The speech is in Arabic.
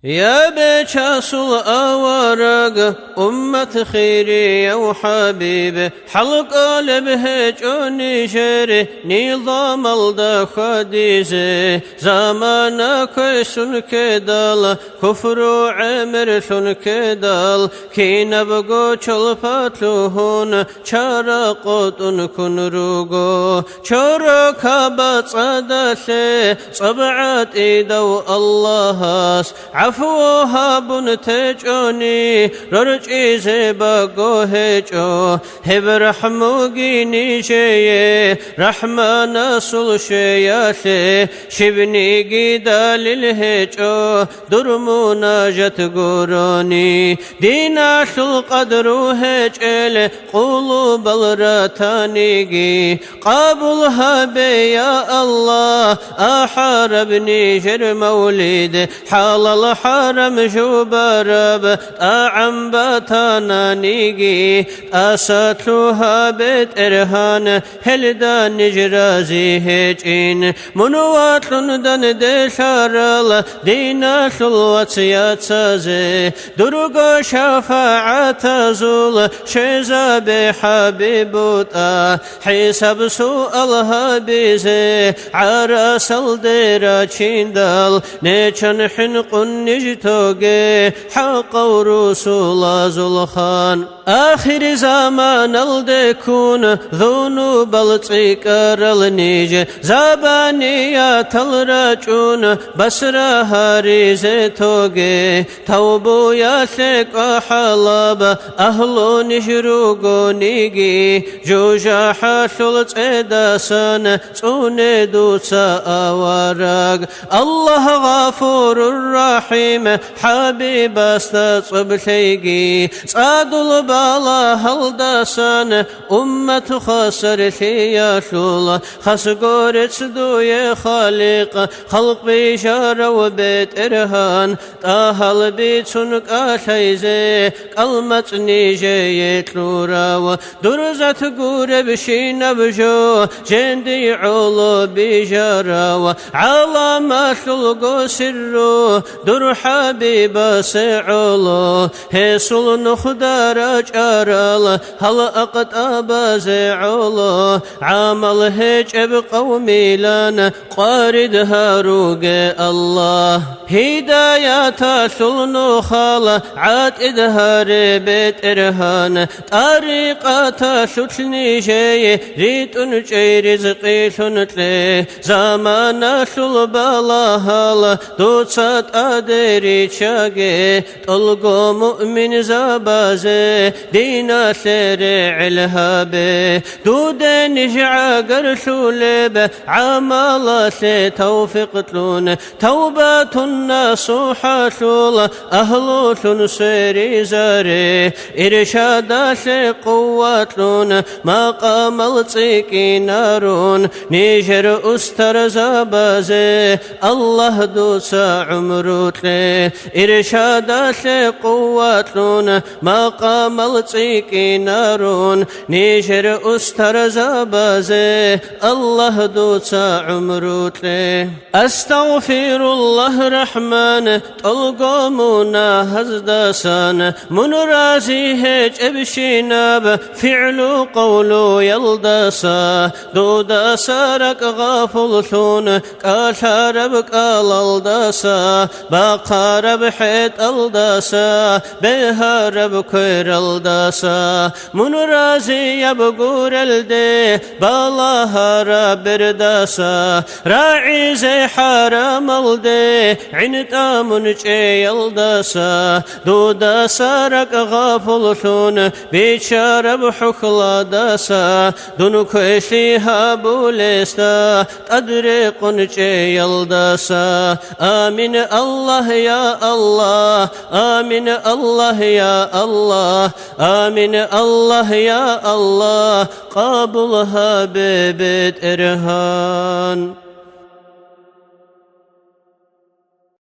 يا بيشاس الأورق أمة خيري وحبيبي حلق قلبه جوني شري نظام الدا خديزي زمانك سنكدال كفر عمر سنكدال كي نبغو چلپاتلوهون چارقوتن كنروغو چوركابت صدسي صبعت إيدو اللهاس عفوها بنتجوني ررجي زباقو هجو هب رحموغي نيشي رحمن سل شياشي شبني قيدال الهجو درمو ناجت قروني ديناش القدر هجل قلوب الراتانيقي قابلها بي يا الله أحاربني جر مولد حال الحرم شبرب أعم باتانا نيجي أساتلها بيت إرهان هلدا نجرازي هجين منوات لندن دشارل دينا شلوات سيات سازي درغو شفاعة زول شيزا بحبيبوتا حساب سوء الهبيزي عرس الديرا چيندال نيچن حنقن نجتوغي حق ورسول زلخان آخر زمان الدكون ذنوب التكر النيج زبانيات الرجون بسرا هاريز توغي توبو يا شيك حلب أهل نشروغو نيجي جوجا حاشل تدسن توني دوسا أورق الله غفور الرحيم حبيب استصب شيقي صاد البلا هلدسان أمة خسر شياشول خسقور تسدوي خالق خلق بشار وبيت إرهان تاهل بيت سنك آشيزي كلمة نيجي يتلورا درزة قور بشين بجو جندي علو بجارا على ما شلقو سرو در حبيب سعلو هسل نخدار جارل هل أقد أبازعلو عمل هجب قومي لنا قارد هاروق الله هداية شل نخال عاد إدهار بيت إرهان طريقة شتلني شي ريت نجي رزقي شنتلي زمان شل بلاهال دوتسات أدري شاقي طلقو مؤمن زبازي دينا شريع الهابي دودين نشعقر شولب عمال سي توفق تلون توبة الناس حاشول أهل شنسيري زاري إرشاد شي قواتلون مقام التيكي نارون نيجر أستر زبازي الله دوسا عمروتلي إرشاد شي قواتلون مقام التيكي نارون نيجر أستر زبازي الله دوسا عمروتلي أستغفر الله رحمن طلقومنا هزدسان من رازي هج ابشيناب فعل قولو يلدسا دودا سارك غافل ثون كاشارب قال الدسا باقارب حيت الدسا بهارب كير الدسا من رازي يبقور الدي بالاها بردسا راعي زي حرام الدي عنتا منجي الدسا دودا سارك غافل ثون بيشارب حخلا دسا دونك اشيها بولستا تدريق نجي يلدسا آمين الله يا الله آمين الله يا الله آمين الله يا الله قابلها ببيت إرهان.